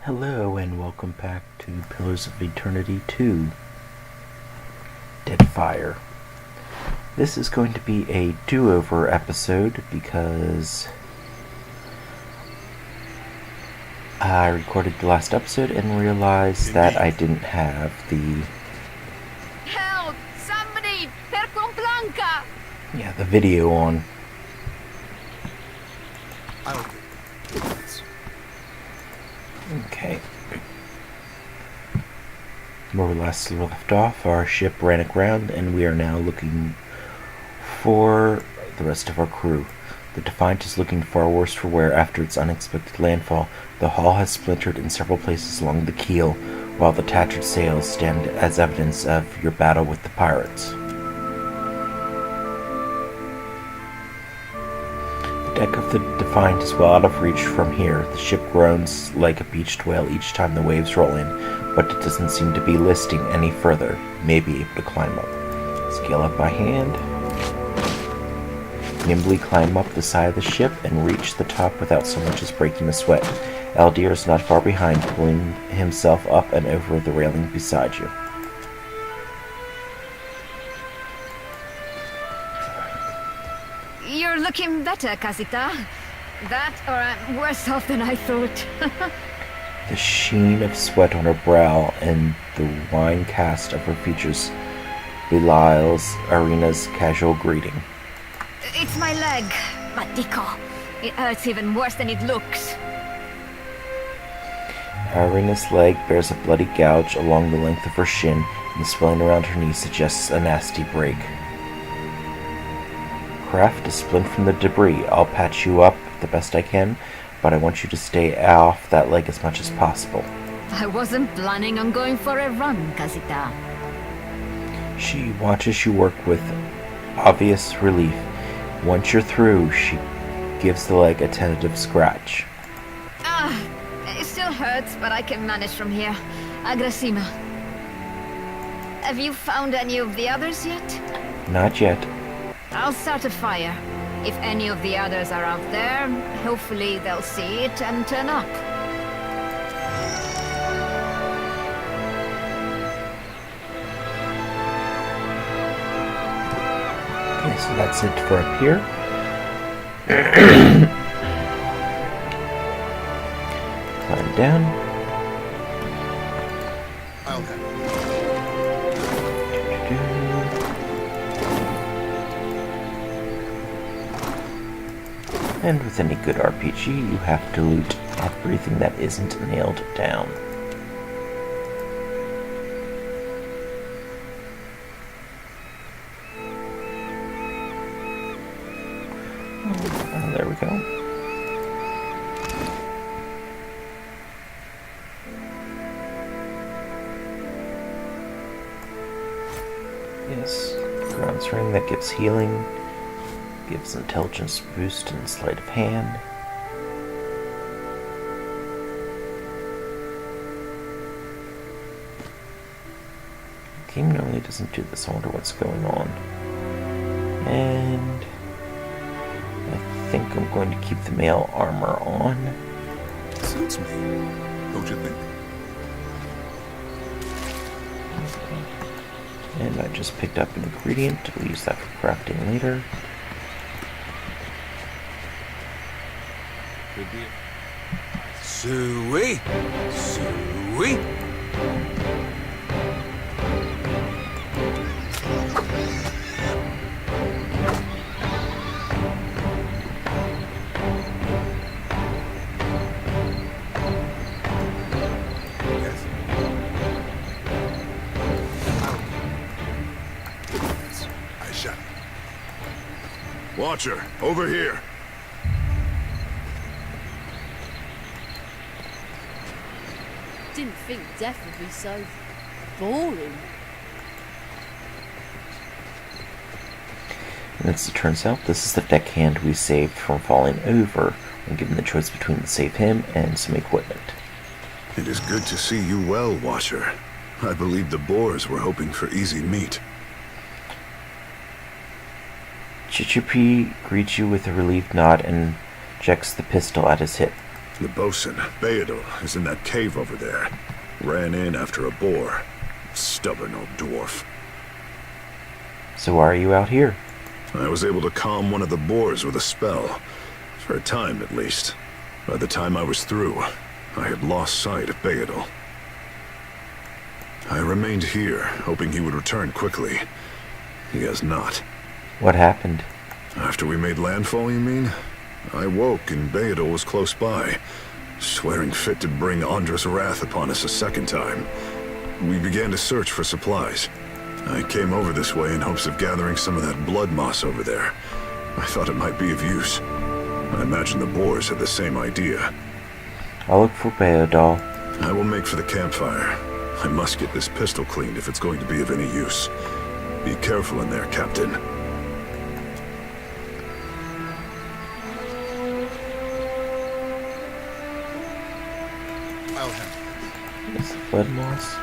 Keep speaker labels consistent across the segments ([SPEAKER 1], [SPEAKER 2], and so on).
[SPEAKER 1] Hello and welcome back to Pillars of Eternity 2, Deadfire. This is going to be a do-over episode because I recorded the last episode and realized that I didn't have the...
[SPEAKER 2] Help! Somebody! Per Blanca!
[SPEAKER 1] Yeah, the video on. Okay. Where we last left off, our ship ran aground and we are now looking for the rest of our crew. The Defiant is looking far worse for wear after its unexpected landfall. The hull has splintered in several places along the keel, while the tattered sails stand as evidence of your battle with the pirates. The deck of the Defiant is well out of reach from here. The ship groans like a beached whale each time the waves roll in, but it doesn't seem to be listing any further. May be able to climb up. Scale up by hand. Nimbly climb up the side of the ship and reach the top without so much as breaking a sweat. Aldir is not far behind, pulling himself up and over the railing beside you.
[SPEAKER 2] You're looking better, Casita. That, or I'm worse off than I thought.
[SPEAKER 1] The sheen of sweat on her brow and the wine cast of her features belies Irina's casual greeting.
[SPEAKER 2] It's my leg, Matico. It hurts even worse than it looks.
[SPEAKER 1] Irina's leg bears a bloody gouge along the length of her shin, and the swelling around her knee suggests a nasty break. Craft is splint from the debris. I'll patch you up the best I can, but I want you to stay off that leg as much as possible.
[SPEAKER 2] I wasn't planning on going for a run, Casita.
[SPEAKER 1] She watches you work with obvious relief. Once you're through, she gives the leg a tentative scratch.
[SPEAKER 2] It still hurts, but I can manage from here. Agrasima. Have you found any of the others yet?
[SPEAKER 1] Not yet.
[SPEAKER 2] I'll start a fire. If any of the others are out there, hopefully they'll see it and turn up.
[SPEAKER 1] Okay, so that's it for up here. Climb down. And with any good RPG, you have to loot everything that isn't nailed down. Oh, there we go. Yes, ground ring that gives healing. Gives intelligence boost and sleight of hand. The game normally doesn't do this. I wonder what's going on. And I think I'm going to keep the mail armor on.
[SPEAKER 3] Suits me, don't you think?
[SPEAKER 1] And I just picked up an ingredient. We'll use that for crafting later.
[SPEAKER 3] Suey! Suey! Yes. I shall. Watcher, over here.
[SPEAKER 4] Didn't think death would be so boring.
[SPEAKER 1] And as it turns out, this is the deckhand we saved from falling over when given the choice between save him and some equipment.
[SPEAKER 3] It is good to see you well, Watcher. I believe the Boers were hoping for easy meat.
[SPEAKER 1] Chichipi greets you with a relieved nod and checks the pistol at his hip.
[SPEAKER 3] The bosun, Beadle, is in that cave over there. Ran in after a boar. Stubborn old dwarf.
[SPEAKER 1] So why are you out here?
[SPEAKER 3] I was able to calm one of the boars with a spell. For a time, at least. By the time I was through, I had lost sight of Beadle. I remained here, hoping he would return quickly. He has not.
[SPEAKER 1] What happened?
[SPEAKER 3] After we made landfall, you mean? I woke and Beadle was close by, swearing fit to bring Andra's wrath upon us a second time. We began to search for supplies. I came over this way in hopes of gathering some of that blood moss over there. I thought it might be of use. I imagine the boars had the same idea.
[SPEAKER 1] I'll look for Beadle.
[SPEAKER 3] I will make for the campfire. I must get this pistol cleaned if it's going to be of any use. Be careful in there, Captain.
[SPEAKER 1] There's the blood moss.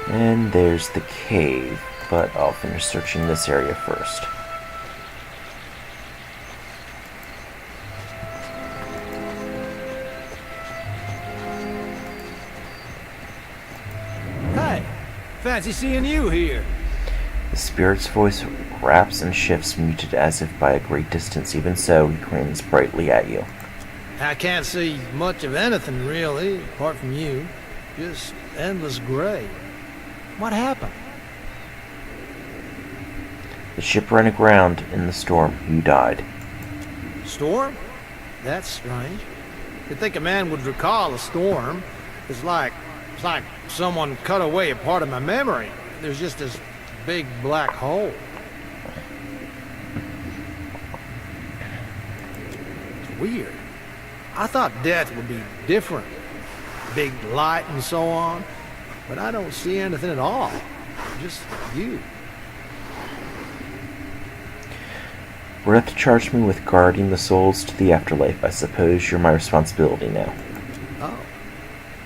[SPEAKER 1] And there's the cave, but I'll finish searching this area first.
[SPEAKER 5] Hey, fancy seeing you here.
[SPEAKER 1] The spirit's voice raps and shifts, muted as if by a great distance. Even so, he grins brightly at you.
[SPEAKER 5] I can't see much of anything, really, apart from you. Just endless gray. What happened?
[SPEAKER 1] The ship ran aground in the storm. You died.
[SPEAKER 5] Storm? That's strange. You'd think a man would recall a storm. It's like someone cut away a part of my memory. There's just this big black hole. It's weird. I thought death would be different. Big light and so on. But I don't see anything at all. Just you.
[SPEAKER 1] Breath charged me with guarding the souls to the afterlife. I suppose you're my responsibility now.
[SPEAKER 5] Oh.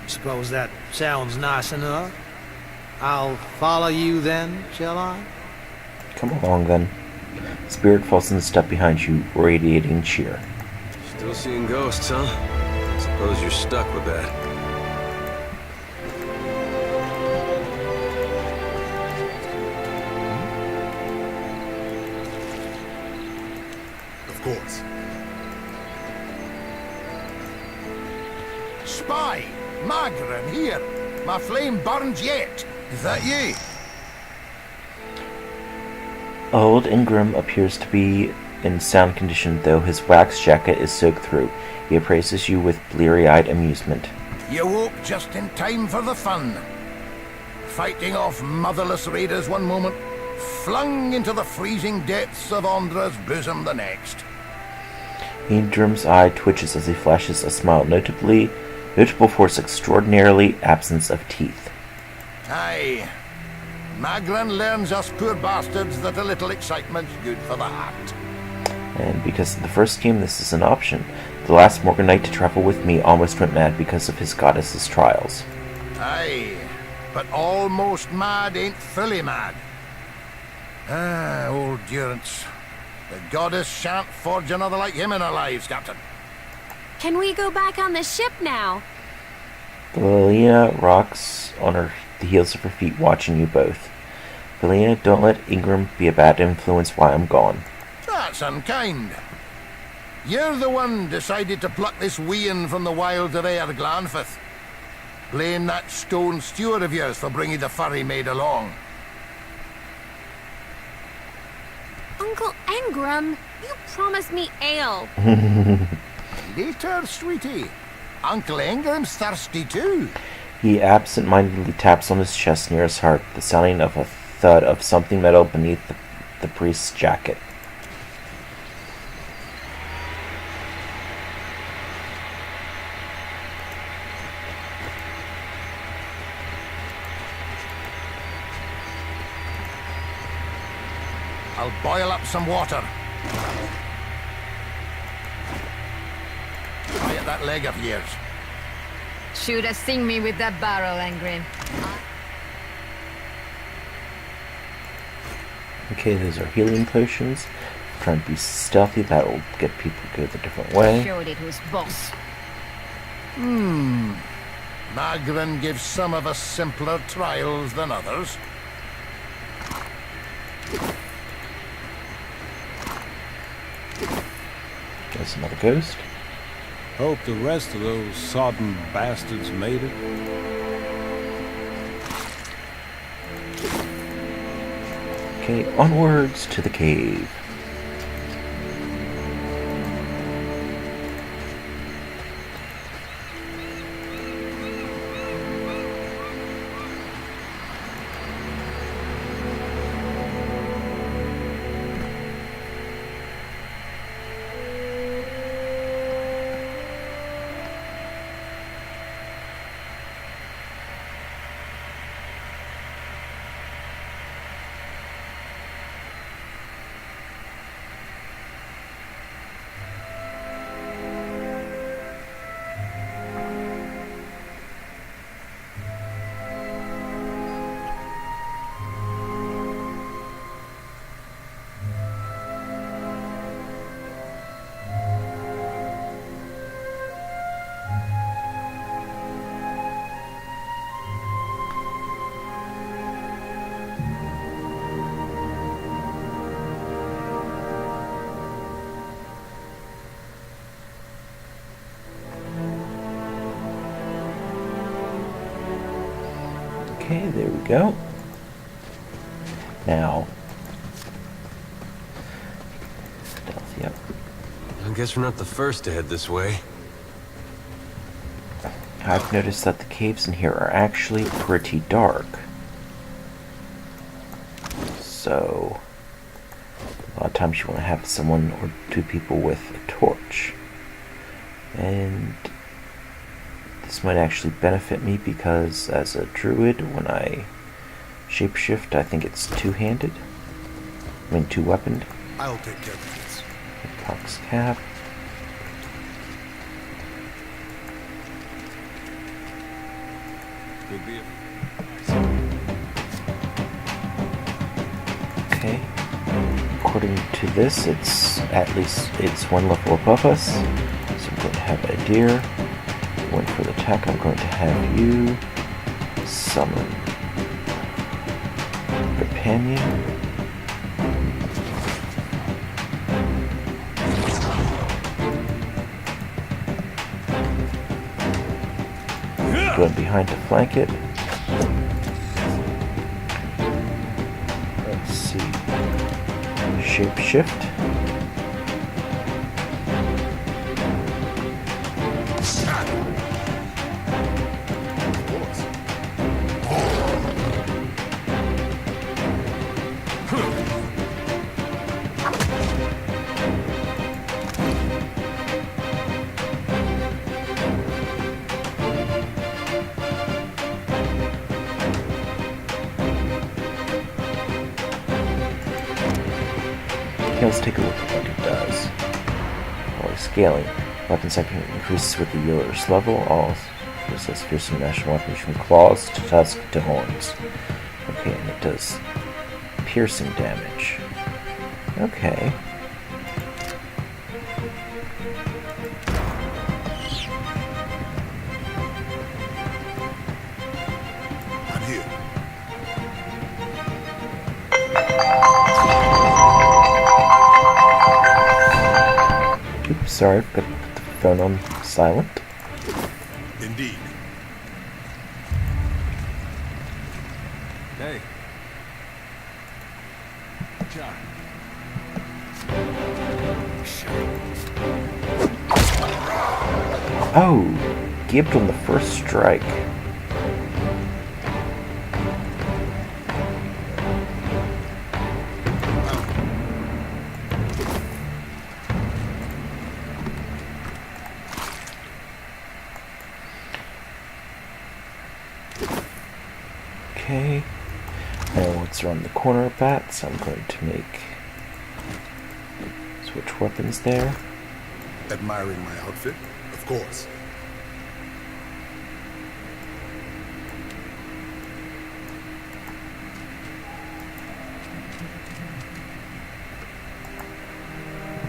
[SPEAKER 5] Suppose that sounds nice enough. I'll follow you then, shall I?
[SPEAKER 1] Come along then. Spirit falls in step behind you, radiating cheer.
[SPEAKER 6] Still seeing ghosts, huh? Suppose you're stuck with that.
[SPEAKER 7] Of course. Spy! Magran, here! My flame burns yet! Is that ye?
[SPEAKER 1] Old Ingram appears to be in sound condition, though his wax jacket is soaked through. He appraises you with bleary-eyed amusement.
[SPEAKER 7] You woke just in time for the fun. Fighting off motherless raiders one moment, flung into the freezing depths of Andra's bosom the next.
[SPEAKER 1] Ingram's eye twitches as he flashes a smile, notable for its extraordinarily absence of teeth.
[SPEAKER 7] Aye. Magran learns us poor bastards that a little excitement's good for the heart.
[SPEAKER 1] And because of the first game, this is an option. The last Morganite to travel with me almost went mad because of his goddess's trials.
[SPEAKER 7] Aye, but almost mad ain't fully mad. Ah, old Durance. The goddess shan't forge another like him in our lives, Captain.
[SPEAKER 8] Can we go back on the ship now?
[SPEAKER 1] Valina rocks on the heels of her feet, watching you both. Valina, don't let Ingram be a bad influence while I'm gone.
[SPEAKER 7] That's unkind. You're the one decided to pluck this wean from the wilds of Aer Glanfith. Blame that stone steward of yours for bringing the furry maid along.
[SPEAKER 8] Uncle Ingram, you promised me ale.
[SPEAKER 7] Later, sweetie. Uncle Ingram's thirsty too.
[SPEAKER 1] He absent-mindedly taps on his chest near his heart, the sounding of a thud of something metal beneath the priest's jacket.
[SPEAKER 7] I'll boil up some water. Try at that leg of yours.
[SPEAKER 2] Should have seen me with that barrel, Angrim.
[SPEAKER 1] Okay, those are healing potions. Try and be stealthy, that will get people to go the different way.
[SPEAKER 2] Showed it was boss.
[SPEAKER 7] Magrin gives some of us simpler trials than others.
[SPEAKER 1] There's another ghost.
[SPEAKER 9] Hope the rest of those sodden bastards made it.
[SPEAKER 1] Okay, onwards to the cave. Okay, there we go. Now, stealth, yep.
[SPEAKER 6] I guess we're not the first to head this way.
[SPEAKER 1] I've noticed that the caves in here are actually pretty dark. So, a lot of times you want to have someone or two people with a torch. And this might actually benefit me because as a druid, when I shapeshift, I think it's two-handed. I mean, two-weaponed.
[SPEAKER 3] I'll take care of this.
[SPEAKER 1] Cox cap.
[SPEAKER 6] Could be
[SPEAKER 1] Okay. According to this, it's one level above us. So I'm going to have a deer. One for the attack. I'm going to have you summon companion. Going behind to flank it. Let's see. Shapeshift. Okay, let's take a look at what it does. While scaling, weapon second increases with the user's level. All resist fearsome national weapons from claws to tusk to horns. Okay, and it does piercing damage. Okay.
[SPEAKER 3] I'm here.
[SPEAKER 1] Oops, sorry, I forgot to put the phone on silent.
[SPEAKER 3] Indeed.
[SPEAKER 6] Hey.
[SPEAKER 3] John.
[SPEAKER 1] Oh, gibbed on the first strike. Okay, now let's run the corner of that, so I'm going to switch weapons there.
[SPEAKER 3] Admiring my outfit? Of course.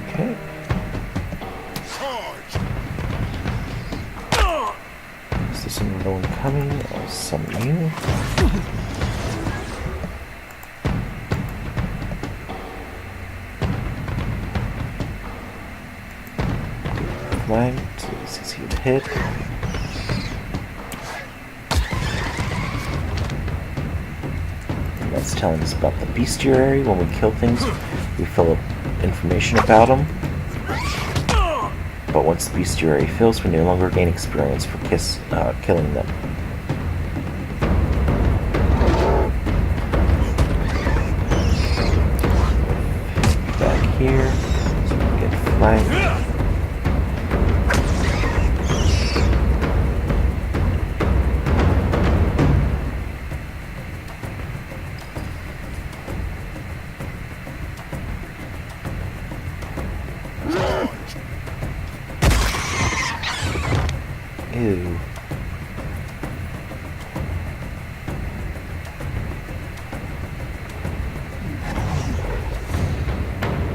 [SPEAKER 1] Okay.
[SPEAKER 3] Charge!
[SPEAKER 1] There's another one coming. I'll summon you. Flanked. Succeed hit. And that's telling us about the bestiary. When we kill things, we fill up information about them. But once the bestiary fills, we no longer gain experience for killing them. Back here, so we can get flanked. Ew.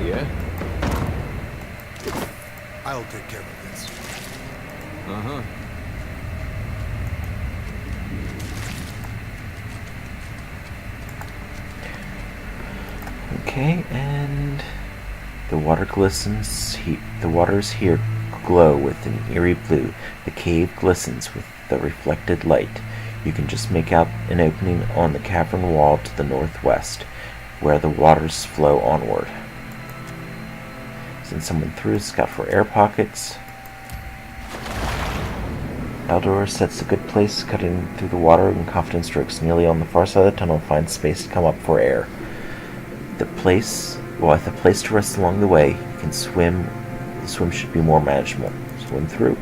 [SPEAKER 6] Yeah?
[SPEAKER 7] I'll take care of this.
[SPEAKER 6] Uh-huh.
[SPEAKER 1] Okay, and the water glistens. The waters here glow with an eerie blue. The cave glistens with the reflected light. You can just make out an opening on the cavern wall to the northwest, where the waters flow onward. Send someone through, scout for air pockets. Eldor sets a good place, cutting through the water in confident strokes. Nearly on the far side of the tunnel, finds space to come up for air. With a place to rest along the way, you can swim. The swim should be more manageable. Swim through.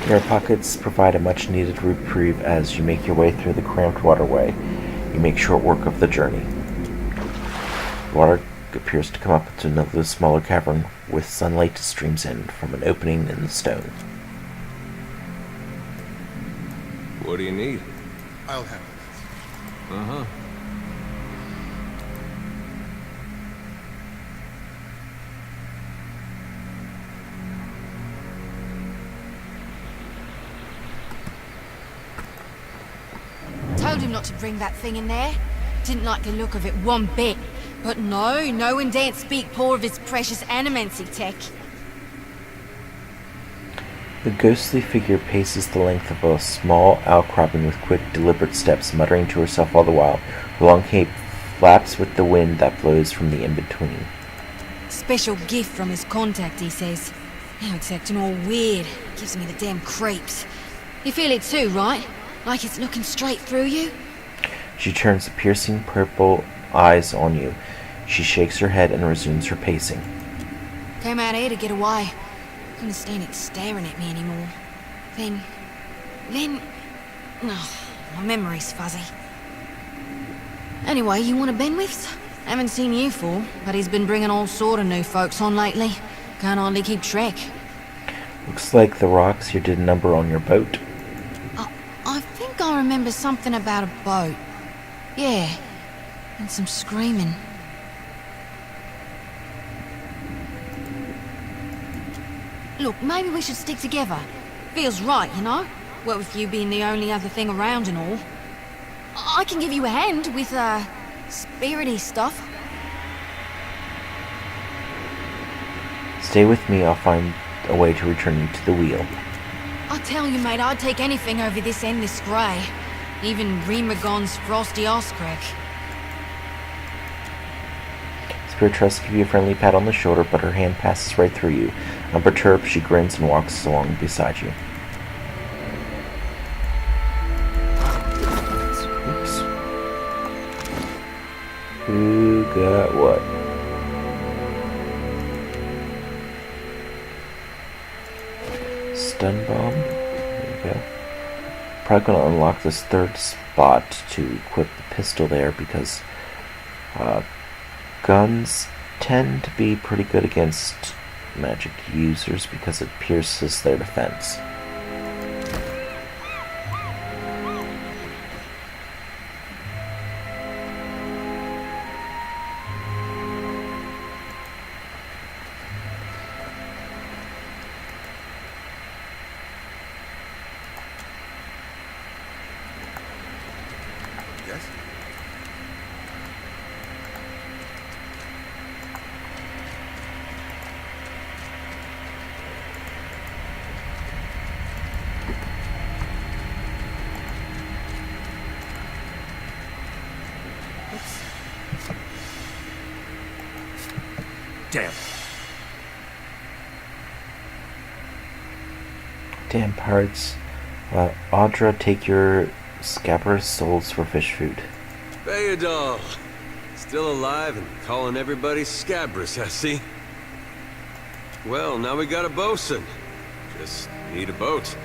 [SPEAKER 1] Air pockets provide a much-needed reprieve as you make your way through the cramped waterway. You make short work of the journey. Water appears to come up into another smaller cavern with sunlight streams in from an opening in the stone.
[SPEAKER 6] What do you need?
[SPEAKER 7] I'll handle it.
[SPEAKER 6] Uh-huh.
[SPEAKER 10] Told him not to bring that thing in there. Didn't like the look of it one bit. But no one daren't speak poor of his precious animancy tech.
[SPEAKER 1] The ghostly figure paces the length of a small outcropping with quick, deliberate steps, muttering to herself all the while. Her long cape flaps with the wind that blows from the in-between.
[SPEAKER 10] Special gift from his contact, he says. Now it's acting all weird. Gives me the damn creeps. You feel it too, right? Like it's looking straight through you?
[SPEAKER 1] She turns the piercing purple eyes on you. She shakes her head and resumes her pacing.
[SPEAKER 10] Came out here to get away. Couldn't stand it staring at me anymore. Then... Oh, my memory's fuzzy. Anyway, you want to been with? Haven't seen you for, but he's been bringing all sort of new folks on lately. Can't hardly keep track.
[SPEAKER 1] Looks like the rocks here did a number on your boat.
[SPEAKER 10] I think I remember something about a boat. Yeah, and some screaming. Look, maybe we should stick together. Feels right, you know? What with you being the only other thing around and all. I can give you a hand with, spirity stuff.
[SPEAKER 1] Stay with me, I'll find a way to return you to the wheel.
[SPEAKER 10] I tell you, mate, I'd take anything over this endless grey. Even Remagon's frosty Oscrack.
[SPEAKER 1] Spirit tries to give you a friendly pat on the shoulder, but her hand passes right through you. Unperturbed, she grins and walks along beside you. Oops. Who got what? Stun bomb. There you go. Probably going to unlock this third spot to equip the pistol there because guns tend to be pretty good against magic users because it pierces their defense.
[SPEAKER 11] Damn.
[SPEAKER 1] Damn pirates. Audra, take your scabrous souls for fish food.
[SPEAKER 6] Bayadol. Still alive and calling everybody scabrous, I see. Well, now we got a bosun. Just need a boat.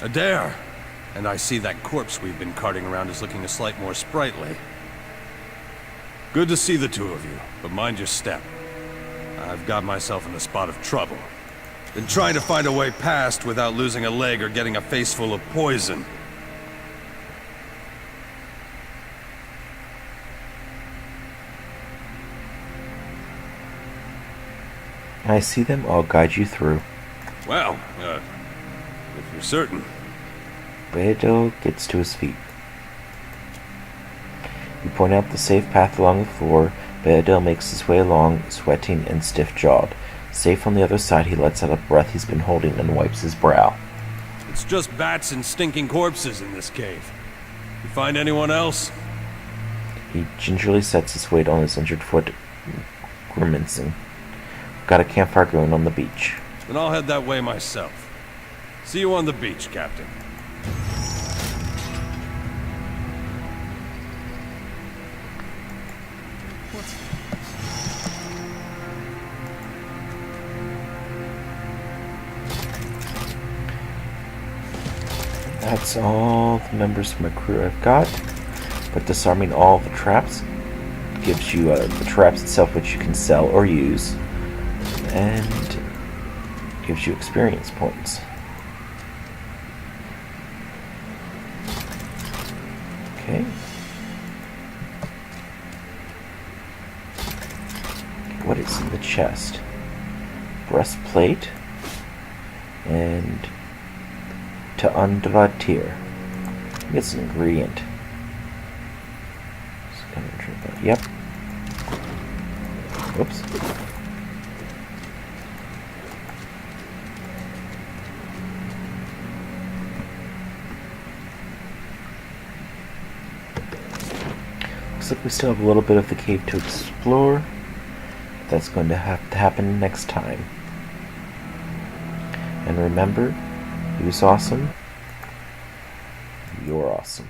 [SPEAKER 11] Adair. And I see that corpse we've been carting around is looking a slight more sprightly. Good to see the two of you, but mind your step. I've got myself in a spot of trouble. Been trying to find a way past without losing a leg or getting a face full of poison.
[SPEAKER 1] I see them. I'll guide you through.
[SPEAKER 11] Well, if you're certain.
[SPEAKER 1] Beadle gets to his feet. You point out the safe path along the floor. Beadle makes his way along, sweating and stiff-jawed. Safe on the other side, he lets out a breath he's been holding and wipes his brow.
[SPEAKER 11] It's just bats and stinking corpses in this cave. You find anyone else?
[SPEAKER 1] He gingerly sets his weight on his injured foot, grimacing. Got a campfire going on the beach.
[SPEAKER 11] Then I'll head that way myself. See you on the beach, Captain.
[SPEAKER 1] That's all the members of my crew I've got. But disarming all the traps gives you the traps itself, which you can sell or use, and gives you experience points. Okay. What is in the chest? Breastplate and to undivatir. It's an ingredient. Yep. Whoops. Looks like we still have a little bit of the cave to explore. That's going to have to happen next time. And remember, who's awesome? You're awesome.